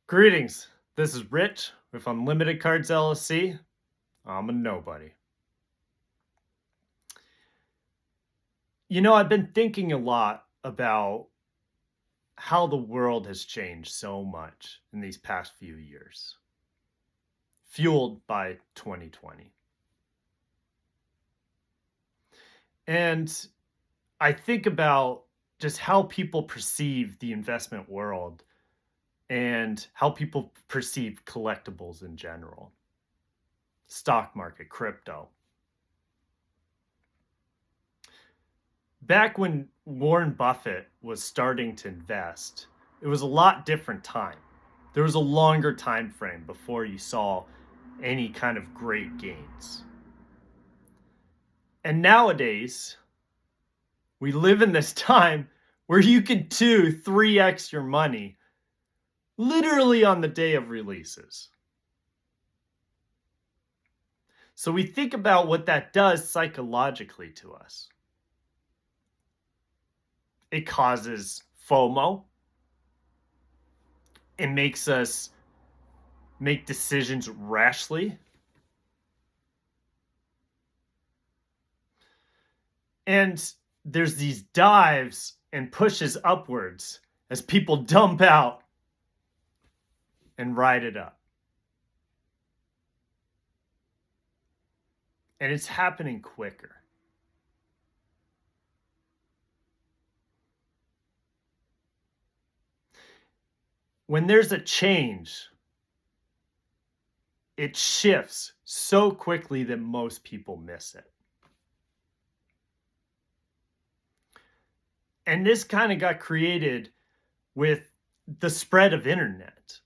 Greetings. This is Rich with Unlimited Cards LLC. I'm a nobody. I've been thinking a lot about how the world has changed so much in these past few years, fueled by 2020. And I think about just how people perceive the investment world and how people perceive collectibles in general, stock market, crypto. Back when Warren Buffett was starting to invest, it was a lot different time. There was a longer time frame before you saw any kind of great gains. And nowadays, we live in this time where you can 3x your money literally on the day of releases. So we think about what that does psychologically to us. It causes FOMO. It makes us make decisions rashly. And there's these dives and pushes upwards as people dump out and ride it up. And it's happening quicker. When there's a change, it shifts so quickly that most people miss it. And this kind of got created with the spread of internet,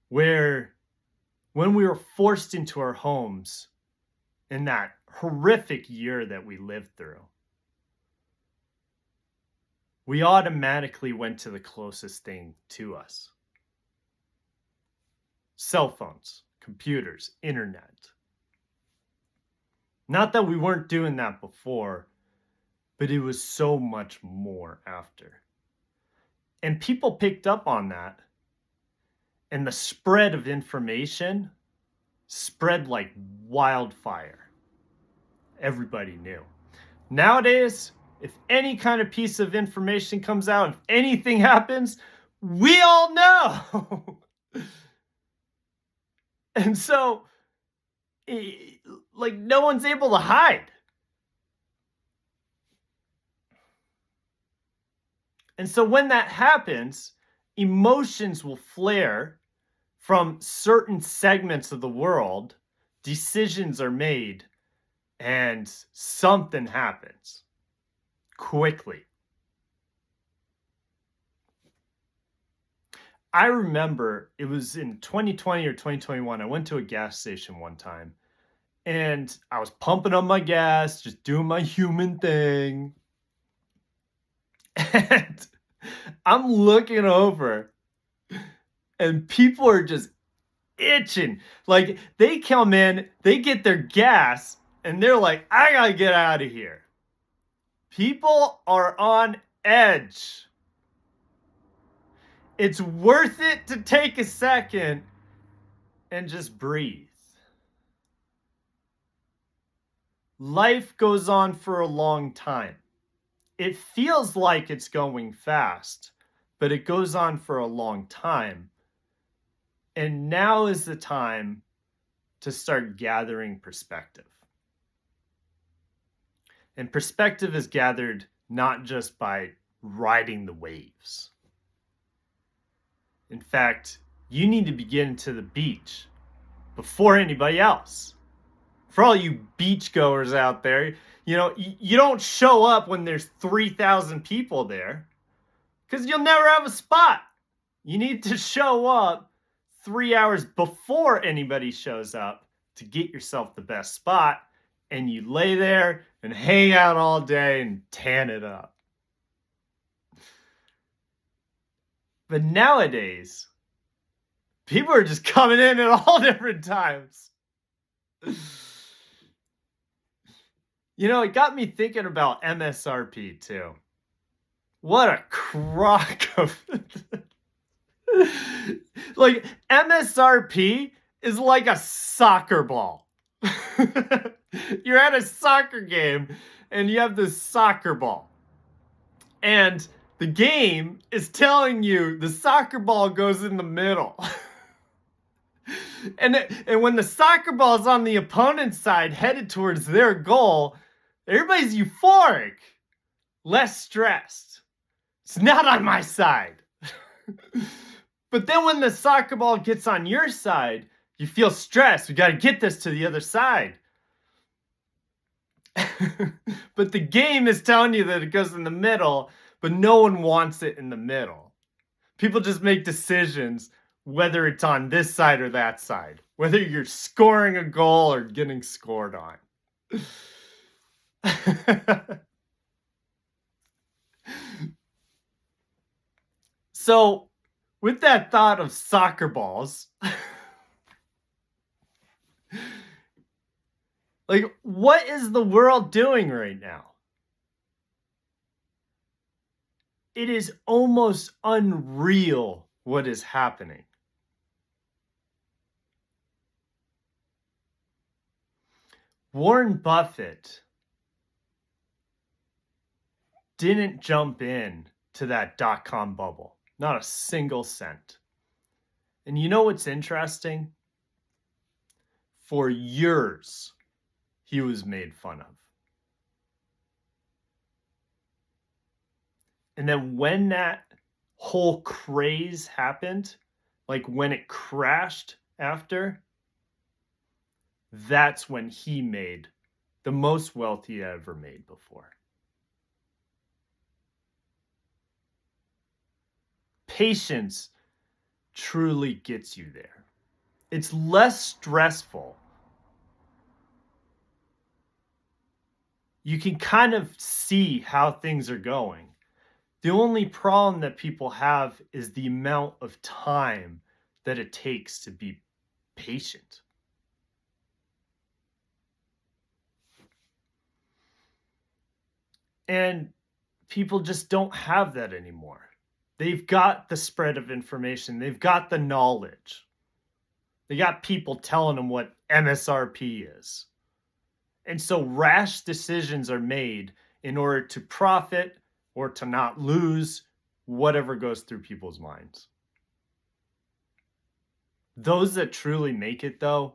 where when we were forced into our homes in that horrific year that we lived through, we automatically went to the closest thing to us. Cell phones, computers, internet. Not that we weren't doing that before, but it was so much more after. And people picked up on that, and the spread of information spread like wildfire. Everybody knew. Nowadays, if any kind of piece of information comes out, if anything happens, we all know. And so, no one's able to hide. And so when that happens, emotions will flare from certain segments of the world, decisions are made, and something happens quickly. I remember it was in 2020 or 2021. I went to a gas station one time and I was pumping up my gas, just doing my human thing. And I'm looking over and people are just itching. Like they come in, they get their gas and they're like, I gotta get out of here. People are on edge. It's worth it to take a second and just breathe. Life goes on for a long time. It feels like it's going fast, but it goes on for a long time. And now is the time to start gathering perspective. And perspective is gathered not just by riding the waves. In fact, you need to be getting to the beach before anybody else. For all you beachgoers out there, you don't show up when there's 3,000 people there because you'll never have a spot. You need to show up 3 hours before anybody shows up to get yourself the best spot, and you lay there and hang out all day and tan it up. But nowadays, people are just coming in at all different times. It got me thinking about Msrp too. What a crock of... Like MSRP is like a soccer ball. You're at a soccer game and you have this soccer ball. And the game is telling you the soccer ball goes in the middle. And when the soccer ball is on the opponent's side headed towards their goal, everybody's euphoric, less stressed. It's not on my side. But then when the soccer ball gets on your side, you feel stressed. We got to get this to the other side. But the game is telling you that it goes in the middle, but no one wants it in the middle. People just make decisions whether it's on this side or that side, whether you're scoring a goal or getting scored on. So, with that thought of soccer balls, like, what is the world doing right now? It is almost unreal what is happening. Warren Buffett didn't jump in to that dot-com bubble. Not a single cent. And you know what's interesting? For years, he was made fun of. And then when that whole craze happened, like when it crashed after, that's when he made the most wealth he ever made before. Patience truly gets you there. It's less stressful. You can kind of see how things are going. The only problem that people have is the amount of time that it takes to be patient. And people just don't have that anymore. They've got the spread of information. They've got the knowledge. They got people telling them what MSRP is. And so rash decisions are made in order to profit or to not lose whatever goes through people's minds. Those that truly make it, though,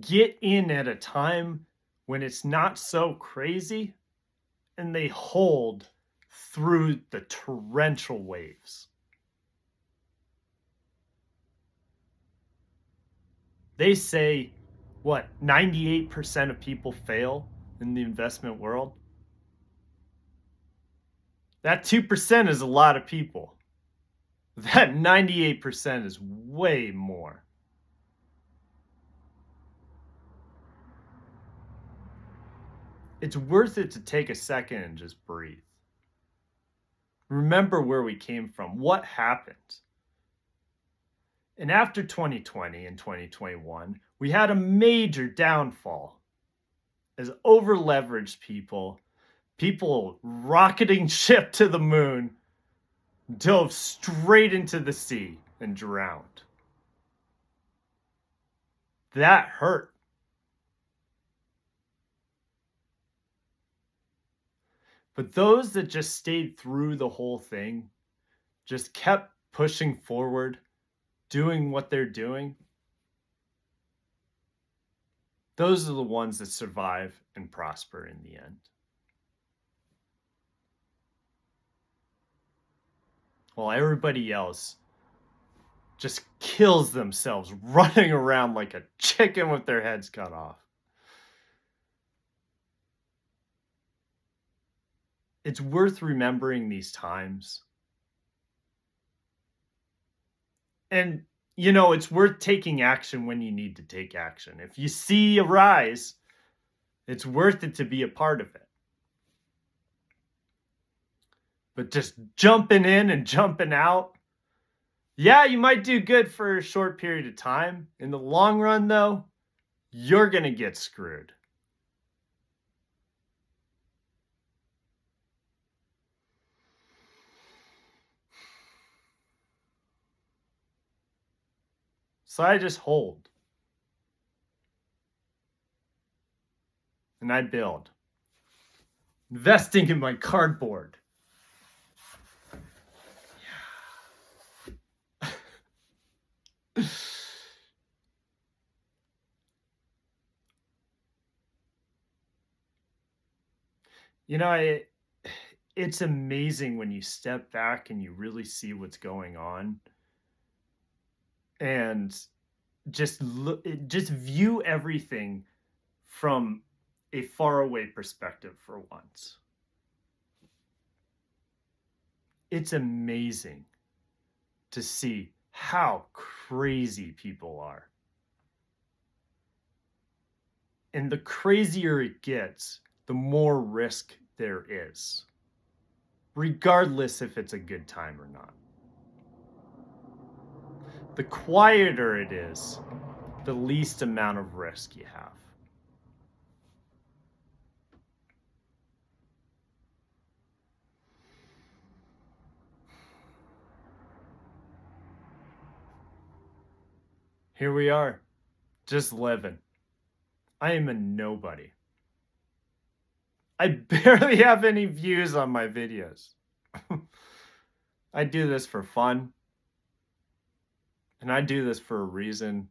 get in at a time when it's not so crazy, and they hold through the torrential waves. They say, 98% of people fail in the investment world? That 2% is a lot of people. That 98% is way more. It's worth it to take a second and just breathe. Remember where we came from, what happened. And after 2020 and 2021, we had a major downfall as over-leveraged people rocketing ship to the moon, dove straight into the sea and drowned. That hurt. But those that just stayed through the whole thing, just kept pushing forward, doing what they're doing, those are the ones that survive and prosper in the end. While everybody else just kills themselves running around like a chicken with their heads cut off. It's worth remembering these times. And, it's worth taking action when you need to take action. If you see a rise, it's worth it to be a part of it. But just jumping in and jumping out, yeah, you might do good for a short period of time. In the long run, though, you're going to get screwed. So I just hold. And I build. Investing in my cardboard. Yeah. You know, it's amazing when you step back and you really see what's going on and just view everything from a faraway perspective for once. It's amazing to see how crazy people are. And the crazier it gets, the more risk there is, regardless if it's a good time or not. The quieter it is, the least amount of risk you have. Here we are, just living. I am a nobody. I barely have any views on my videos. I do this for fun. And I do this for a reason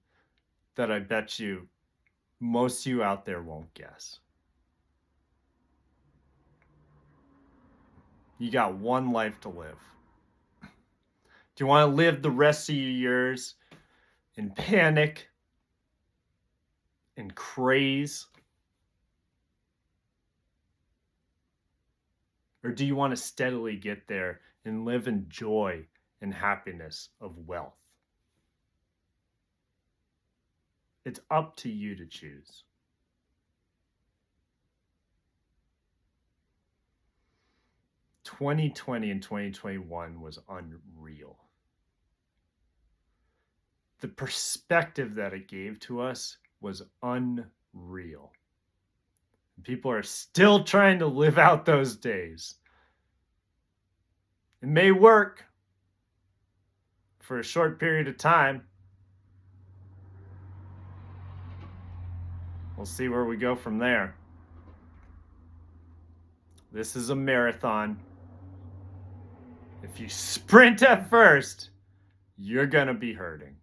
that I bet you most of you out there won't guess. You got one life to live. Do you want to live the rest of your years in panic and craze? Or do you want to steadily get there and live in joy and happiness of wealth? It's up to you to choose. (2020) and 2021 was unreal. The perspective that it gave to us was unreal. People are still trying to live out those days. It may work for a short period of time. We'll see where we go from there. This is a marathon. If you sprint at first, you're gonna be hurting.